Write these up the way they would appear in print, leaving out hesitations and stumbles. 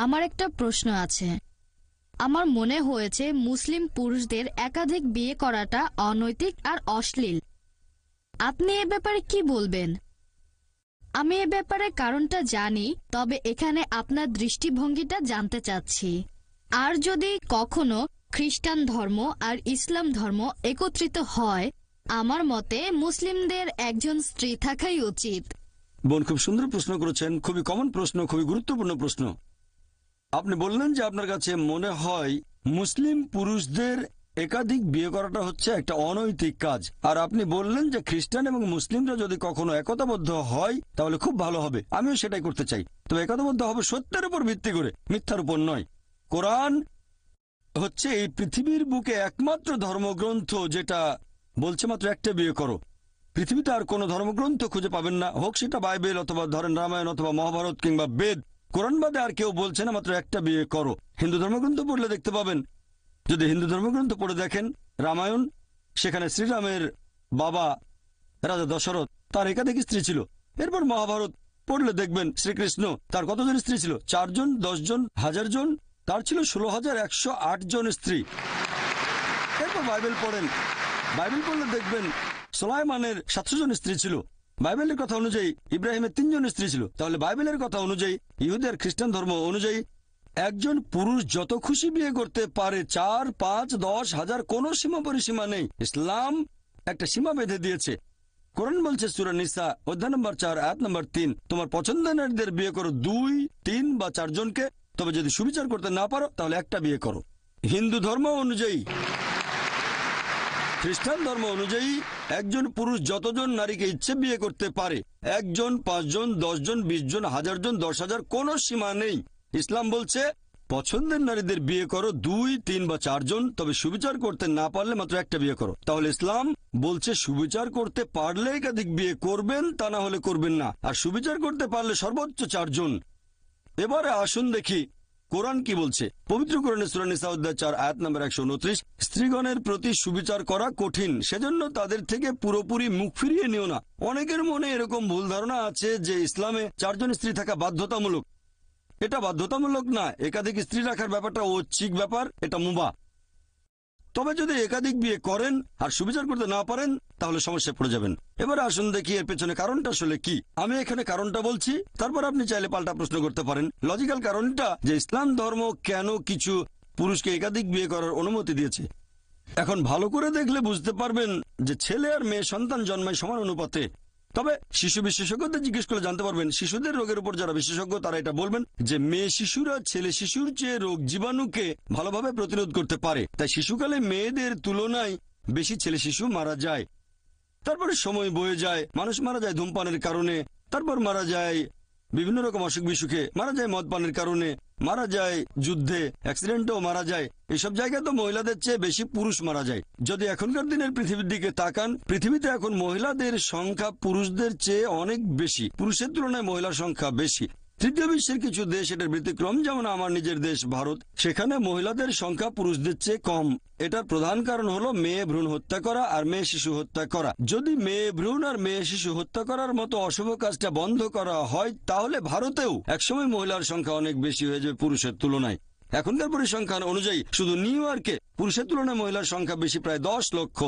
আমার একটা প্রশ্ন আছে। আমার মনে হয়েছে মুসলিম পুরুষদের একাধিক বিয়ে করাটা অনৈতিক আর অশ্লীল। আপনি এ ব্যাপারে কি বলবেন? আমি এ ব্যাপারে কারণটা জানি, তবে এখানে আপনার দৃষ্টিভঙ্গিটা জানতে চাচ্ছি। আর যদি কখনো খ্রিস্টান ধর্ম আর ইসলাম ধর্ম একত্রিত হয়, আমার মতে মুসলিমদের একজন স্ত্রী থাকাই উচিত। বোন, খুব সুন্দর প্রশ্ন করেছেন, খুবই কমন প্রশ্ন, খুবই গুরুত্বপূর্ণ প্রশ্ন। আপনি বললেন যে আপনার কাছে মনে হয় মুসলিম পুরুষদের একাধিক বিয়ে করাটা হচ্ছে একটা অনৈতিক কাজ, আর আপনি বললেন যে খ্রিস্টান এবং মুসলিমরা যদি কখনো একতাবদ্ধ হয় তাহলে খুব ভালো হবে। আমিও সেটাই করতে চাই, তবে একতাবদ্ধ হবে সত্যের উপর ভিত্তি করে, মিথ্যার উপর নয়। কোরআন হচ্ছে এই পৃথিবীর বুকে একমাত্র ধর্মগ্রন্থ যেটা বলছে মাত্র একটা বিয়ে করো। পৃথিবীতে আর কোনো ধর্মগ্রন্থ খুঁজে পাবেন না, হোক সেটা বাইবেল অথবা ধরেন রামায়ণ অথবা মহাভারত কিংবা বেদ, কোরআন বাদে আর কেউ বলছে না মাত্র একটা বিয়ে করো। হিন্দু ধর্মগ্রন্থ পড়লে দেখতে পাবেন, যদি হিন্দু ধর্মগ্রন্থ পড়ে দেখেন রামায়ণ, সেখানে শ্রীরামের বাবা রাজা দশরথ, তার একাধিক স্ত্রী ছিল। এরপর মহাভারত পড়লে দেখবেন শ্রীকৃষ্ণ, তার কতজন স্ত্রী ছিল? 4 জন, 10 জন, 1000 জন, তার ছিল 16,108 জন স্ত্রী। এরপর বাইবেল পড়েন, বাইবেল পড়লে দেখবেন সুলাইমানের 700 জন স্ত্রী ছিল। বাইবেলের কথা অনুযায়ী ইব্রাহিমের 3 জন স্ত্রী ছিল। তাহলে বাইবেলের কথা অনুযায়ী, ইহুদি আর খ্রিস্টান ধর্ম অনুযায়ী একজন পুরুষ যত খুশি বিয়ে করতে পারে, 4, 5, 10, 1000, কোনো সীমা পরিসীমা নেই। ইসলাম একটা সীমা বেঁধে দিয়েছে। কোরআন বলছে সূরা নিসা অধ্যায় নম্বর 4 আয়াত নম্বর 3, তোমার পছন্দের নারীদের বিয়ে করো 2, 3 বা 4 জনকে, তবে যদি সুবিচার করতে না পারো তাহলে একটা বিয়ে করো। হিন্দু ধর্ম অনুযায়ী, খ্রিস্টান ধর্ম অনুযায়ী একজন পুরুষ যতজন নারীকে ইচ্ছে বিয়ে করতে পারে, 1 জন, 5 জন, 10 জন, 20 জন, 1000 জন, 10,000, কোনো সীমা নেই। ইসলাম বলছে পছন্দের নারীদের বিয়ে করো 2, 3 বা 4 জন, তবে সুবিচার করতে না পারলে মাত্র একটা বিয়ে করো। তাহলে ইসলাম বলছে সুবিচার করতে পারলে একাধিক বিয়ে করবেন, তা না হলে করবেন না, আর সুবিচার করতে পারলে সর্বোচ্চ 4 জন। এবারে আসুন দেখি কোরআন কি বলছে। পবিত্র কোরআনে সূরা নিসা অধ্যায় 4 আয়াত নম্বর 129, স্ত্রীগণের প্রতি সুবিচার করা কঠিন, সেজন্য তাদের থেকে পুরোপুরি মুখ ফিরিয়ে নিও না। অনেকের মনে এরকম ভুল ধারণা আছে যে ইসলামে 4 জন স্ত্রী থাকা বাধ্যতামূলক। এটা বাধ্যতামূলক না, একাধিক স্ত্রী রাখার ব্যাপারটা ঐচ্ছিক ব্যাপার, এটা মুবাহ। তবে যদি একাধিক বিয়ে করেন আর সুবিচার করতে না পারেন তাহলে সমস্যায় পড়ে যাবেন। এবার আসুন দেখি এর পেছনে কারণটা আসলে কি। আমি এখানে কারণটা বলছি, তারপর আপনি চাইলে পাল্টা প্রশ্ন করতে পারেন। লজিক্যাল কারণটা যে ইসলাম ধর্ম কেন কিছু পুরুষকে একাধিক বিয়ে করার অনুমতি দিয়েছে। এখন ভালো করে দেখলে বুঝতে পারবেন যে ছেলে আর মেয়ে সন্তান জন্মায় সমান অনুপাতে। তবে শিশু বিশেষজ্ঞদের জিজ্ঞেস করে জানতে পারবেন, শিশুদের রোগের উপর যারা বিশেষজ্ঞ তারা এটা বলবেন যে মেয়ে শিশুরা ছেলে শিশুর চেয়ে রোগ জীবাণুকে ভালোভাবে প্রতিরোধ করতে পারে, তাই শিশুকালে মেয়েদের তুলনায় বেশি ছেলে শিশু মারা যায়। তারপরে সময় বয়ে যায়, মানুষ মারা যায় ধূমপানের কারণে, তারপর মারা যায় বিভিন্ন রকম অসুখ বিসুখে, মারা যায় মদ পানের কারণে, মারা যায় যুদ্ধে, অ্যাক্সিডেন্টেও মারা যায়। এসব জায়গায় তো মহিলাদের চেয়ে বেশি পুরুষ মারা যায়। যদি এখনকার দিনের পৃথিবীর দিকে তাকান, পৃথিবীতে এখন মহিলাদের সংখ্যা পুরুষদের চেয়ে অনেক বেশি, পুরুষের তুলনায় মহিলার সংখ্যা বেশি। তৃতীয় বিশ্বের কিছু দেশ এটার ব্যতিক্রম, যেমন আমার নিজের দেশ ভারত, সেখানে মহিলাদের সংখ্যা পুরুষদের চেয়ে কম। এটার প্রধান কারণ হলো মেয়ে ভ্রূণ হত্যা করা আর মেয়ে শিশু হত্যা করা। যদি মেয়ে ভ্রূণ আর মেয়ে শিশু হত্যা করার মতো অশুভ কাজটা বন্ধ করা হয় তাহলে ভারতেও একসময় মহিলার সংখ্যা অনেক বেশি হয়ে যাবে পুরুষের তুলনায়। এখনকার পরিসংখ্যান অনুযায়ী শুধু নিউ ইয়র্কে পুরুষের তুলনায় মহিলার সংখ্যা বেশি প্রায় 10 লক্ষ।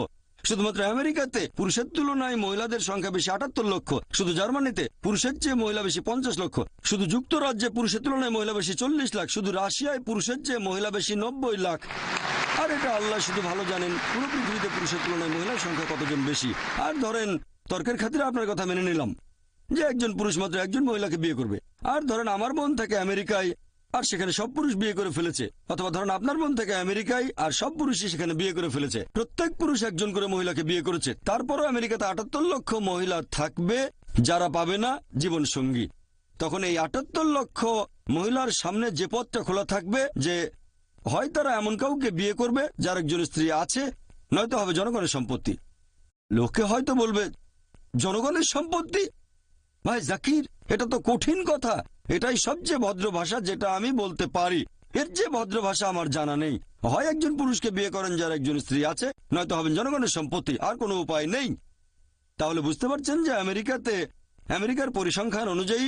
শুধুমাত্র আমেরিকাতে পুরুষের তুলনায় মহিলাদের সংখ্যা বেশি 78 লক্ষ। শুধু জার্মানিতে পুরুষের চেয়ে মহিলা বেশি 50 লক্ষ। শুধু যুক্তরাজ্যে পুরুষের তুলনায় মহিলা বেশি 40 লাখ। শুধু রাশিয়ায় পুরুষের চেয়ে মহিলা বেশি 90 লাখ। আর এটা আল্লাহ শুধু ভালো জানেন পুরো পৃথিবীতে পুরুষের তুলনায় মহিলার সংখ্যা কতজন বেশি। আর ধরেন তর্কের খাতিরে আপনার কথা মেনে নিলাম যে একজন পুরুষ মাত্র একজন মহিলাকে বিয়ে করবে। আর ধরেন আমার বোন থাকে আমেরিকায় আর সেখানে সব পুরুষ বিয়ে করে ফেলেছে, অথবা ধরেন আপনার বোন থেকে আমেরিকায় আর সব পুরুষই সেখানে বিয়ে করে ফেলেছে। প্রত্যেক পুরুষ একজন করে মহিলাকে বিয়ে করেছে। তারপরও আমেরিকাতে 78 লক্ষ মহিলা থাকবে যারা পাবে না জীবন সঙ্গী। তখন এই 78 লক্ষ মহিলার সামনে যে পথটা খোলা থাকবে যে হয় তারা এমন কাউকে বিয়ে করবে যার একজন স্ত্রী আছে, নয়তো হবে জনগণের সম্পত্তি। লোকে হয়তো বলবে জনগণের সম্পত্তি? ভাই জাকির, এটা তো কঠিন কথা। এটাই সবচেয়ে ভদ্র ভাষা যেটা আমি বলতে পারি। এর যে ভদ্র ভাষা আমার জানা নেই। হয় একজন পুরুষকে বিয়ে করেন যার একজন স্ত্রী আছে, নয়তো হবেন জনগণের সম্পত্তি, আর কোনো উপায় নেই। তাহলে বুঝতে পারছেন যে আমেরিকার পরিসংখ্যান অনুযায়ী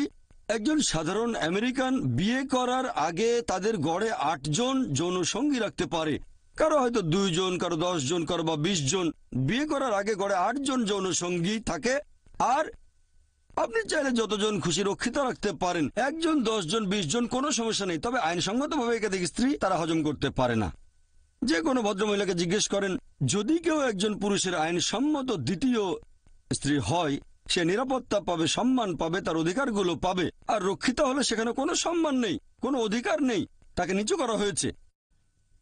একজন সাধারণ আমেরিকান বিয়ে করার আগে তাদের গড়ে 8 জন যৌন সঙ্গী রাখতে পারে। কারো হয়তো 2 জন, কারো 10 জন, কারো বা 20 জন। বিয়ে করার আগে গড়ে 8 জন যৌন সঙ্গী থাকে। আর আপনি চাইলে যতজন খুশি রক্ষিত রাখতে পারেন, 1 জন, 10 জন, 20 জন, কোনো সমস্যা নেই। তবে আইনসঙ্গতভাবে একাধিক স্ত্রী তারা হজম করতে পারে না। যে কোনো ভদ্রমহিলাকে জিজ্ঞেস করেন, যদি কেউ একজন পুরুষের আইনসম্মত দ্বিতীয় স্ত্রী হয়, সে নিরাপত্তা পাবে, সম্মান পাবে, তার অধিকারগুলো পাবে। আর রক্ষিত হলে সেখানে কোনো সম্মান নেই, কোনো অধিকার নেই, তাকে নিচু করা হয়েছে।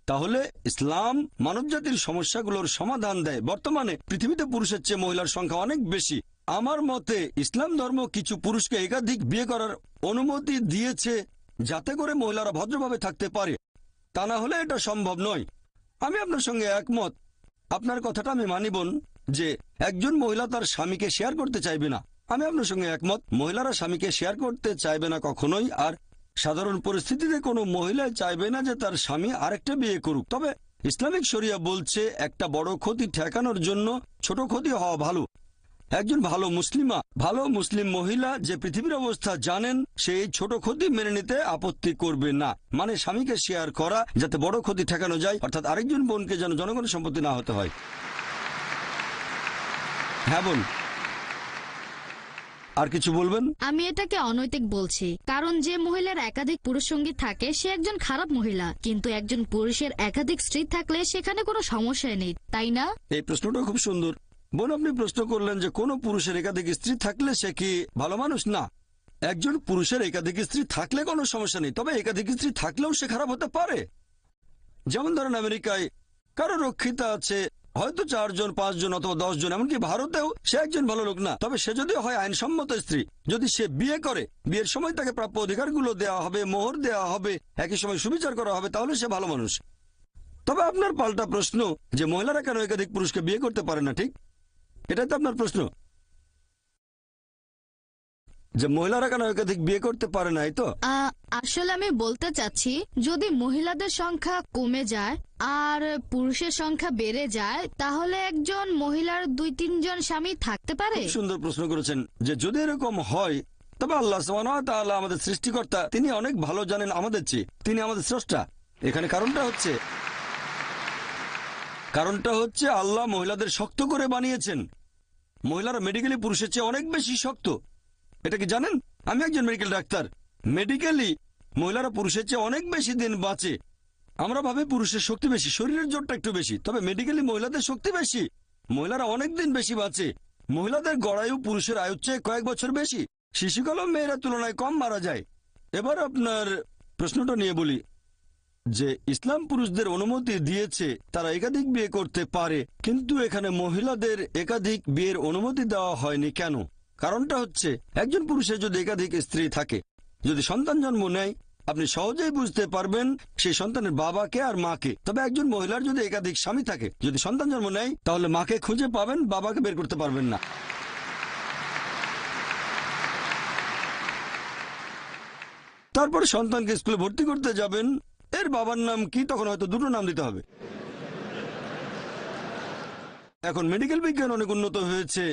তাহলে ইসলাম মানবজাতির সমস্যাগুলোর সমাধান দেয়। বর্তমানে পৃথিবীতে পুরুষের চেয়ে মহিলার সংখ্যা অনেক বেশি। আমার মতে ইসলাম ধর্ম কিছু পুরুষকে একাধিক বিয়ে করার অনুমতি দিয়েছে, যাতে করে মহিলারা ভদ্রভাবে থাকতে পারে। তা না হলে এটা সম্ভব নয়। আমি আপনার সঙ্গে একমত। আপনার কথাটা আমি মানিবন যে একজন মহিলা তার স্বামীকে শেয়ার করতে চাইবে না। আমি আপনার সঙ্গে একমত, মহিলারা স্বামীকে শেয়ার করতে চাইবে না কখনোই। আর সাধারণ পরিস্থিতিতে কোনো মহিলা চাইবে না যে তার স্বামী আরেকটা বিয়ে করুক। তবে ইসলামিক শরিয়া বলছে একটা বড় ক্ষতি ঠেকানোর জন্য ছোট ক্ষতি হওয়া ভালো। একজন ভালো মুসলিম মহিলা যে পৃথিবীর অবস্থা জানেন, সে এই ছোট ক্ষতি মেনে নিতে আপত্তি করবে না। মানে স্বামীকে শেয়ার করা, যাতে বড় ক্ষতি ঠেকানো যায়, অর্থাৎ আরেকজন বোনকে যেন জনগণের সম্পত্তি না হতে হয়। হ্যাঁ বোন, আর কিছু বলবেন? আমি এটাকে অনৈতিক বলছি, কারণ যে মহিলার একাধিক পুরুষ সঙ্গী থাকে সে একজন খারাপ মহিলা, কিন্তু একজন পুরুষের একাধিক স্ত্রী থাকলে সেখানে কোনো সমস্যা নেই, তাই না? এই প্রশ্নটা খুব সুন্দর বোন। আপনি প্রশ্ন করলেন যে কোনো পুরুষের একাধিক স্ত্রী থাকলে সে কি ভালো মানুষ? না, একজন পুরুষের একাধিক স্ত্রী থাকলে কোনো সমস্যা নেই, তবে একাধিক স্ত্রী থাকলেও সে খারাপ হতে পারে। যেমন ধরেন আমেরিকায় কারো রক্ষিতা আছে, হয়তো 4 জন, 5 জন অথবা 10 জন। এমনকি ভারতেও সে একজন ভালো লোক না, তবে সে যদি হয় আইনসম্মত স্ত্রী, যদি সে বিয়ে করে, বিয়ের সময় তাকে প্রাপ্য অধিকারগুলো দেওয়া হবে, মোহর দেওয়া হবে, একই সময় সুবিচার করা হবে, তাহলে সে ভালো মানুষ। তবে আপনার পাল্টা প্রশ্ন যে মহিলারা কেন একাধিক পুরুষকে বিয়ে করতে পারে না, ঠিক এটাই তো আপনার প্রশ্ন, যে মহিলারা কেন একাধিক বিয়ে করতে পারে না, এই তো? আসলে আমি বলতে চাচ্ছি, যদি মহিলাদের সংখ্যা কমে যায় আর পুরুষের সংখ্যা বেড়ে যায়, তাহলে একজন মহিলার 2-3 জন স্বামী থাকতে পারে। খুব সুন্দর প্রশ্ন করেছেন যে যদি এরকম হয়, তবে আল্লাহ সুবহানাহু ওয়া তাআলা আমাদের সৃষ্টিকর্তা, তিনি অনেক ভালো জানেন আমাদের চেয়ে, তিনি আমাদের স্রষ্টা। এখানে কারণটা হচ্ছে আল্লাহ মহিলাদের শক্ত করে বানিয়েছেন। মহিলারা মেডিকেলি পুরুষের চেয়ে অনেক বেশি শক্ত। এটা কি জানেন? আমি একজন মেডিকেল ডাক্তার। মেডিকেলি মহিলারা পুরুষের চেয়ে অনেক বেশি দিন বাঁচে। আমরা ভাবি পুরুষের শক্তি বেশি, শরীরের জোরটা একটু বেশি, তবে মেডিকেলি মহিলাদের শক্তি বেশি। মহিলারা অনেক দিন বেশি বাঁচে। মহিলাদের গড়ায়ু পুরুষের আয়ুর চেয়ে কয়েক বছর বেশি। শিশুকালেও মেয়েরা তুলনায় কম মারা যায়। এবার আপনার প্রশ্নটা নিয়ে বলি যে ইসলাম পুরুষদের অনুমতি দিয়েছে তারা একাধিক বিয়ে করতে পারে, কিন্তু এখানে মহিলাদের একাধিক বিয়ের অনুমতি দেওয়া হয়নি কেন? কারণটা হচ্ছে একজন পুরুষের যদি একাধিক স্ত্রী থাকে, যদি সন্তান জন্ম নেয়, আপনি সহজেই বুঝতে পারবেন সেই সন্তানের বাবাকে আর মাকে। তবে একজন মহিলার যদি একাধিক স্বামী থাকে, যদি সন্তান জন্ম নেয়, তাহলে মাকে খুঁজে পাবেন, বাবাকে বের করতে পারবেন না। তারপর সন্তানকে স্কুলে ভর্তি করতে যাবেন, এর বাবার নাম কি? তখন হয়তো 2টো নাম দিতে হবে। এখন মেডিকেল বিজ্ঞান অনেক উন্নত হয়েছে,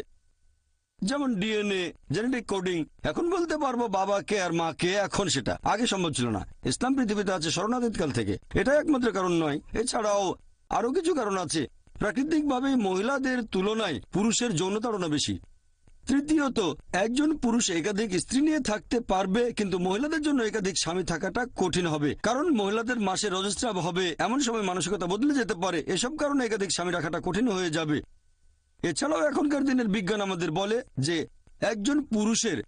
যেমন ডিএনএ, জেনেটিক কোডিং। এখন বলতে পারবো বাবাকে আর মাকে, এখন সেটা আগে সম্ভব ছিল না। ইসলাম পৃথিবীতে আছে শরণাতীতকাল থেকে। এটাই একমাত্র কারণ নয়, এছাড়াও আরো কিছু কারণ আছে। প্রাকৃতিকভাবে মহিলাদের তুলনায় পুরুষের যৌনতাড়না বেশি। তৃতীয়ত, একজন পুরুষ একাধিক স্ত্রী নিয়ে থাকতে পারবে, কিন্তু মহিলাদের জন্য একাধিক স্বামী থাকাটা কঠিন হবে, কারণ মহিলাদের মাসে রজস্রাব হবে, এমন সময় মানসিকতা বদলে যেতে পারে। এসব কারণে একাধিক স্বামী রাখাটা কঠিন হয়ে যাবে। এছাড়াও এখনকার দিনের বিজ্ঞান আমাদের বলে যে একজন পুরুষের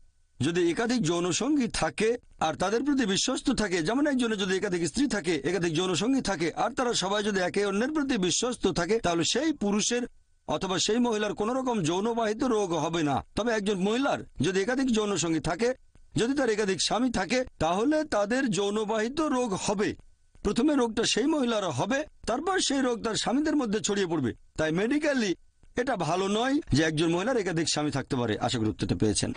যদি একাধিক যৌনসঙ্গী থাকে আর তাদের প্রতি বিশ্বস্ত থাকে, যেমন একজনের যদি একাধিক স্ত্রী থাকে, একাধিক যৌনসঙ্গী থাকে, আর তারা সবাই যদি একে অন্যের প্রতি বিশ্বস্ত থাকে, তাহলে সেই পুরুষের অথবা সেই মহিলার কোন রকম যৌনবাহিত রোগ হবে না। তবে একজন মহিলার যদি একাধিক যৌনসঙ্গী থাকে, যদি তার একাধিক স্বামী থাকে, তাহলে তাদের যৌনবাহিত রোগ হবে। প্রথমে রোগটা সেই মহিলার হবে, তারপর সেই রোগ তার স্বামীদের মধ্যে ছড়িয়ে পড়বে। তাই মেডিকেলি এটা ভালো নয় যে একজন মহিলার একাধিক স্বামী থাকতে পারে। আশা করি উত্তরটা পেয়েছেন।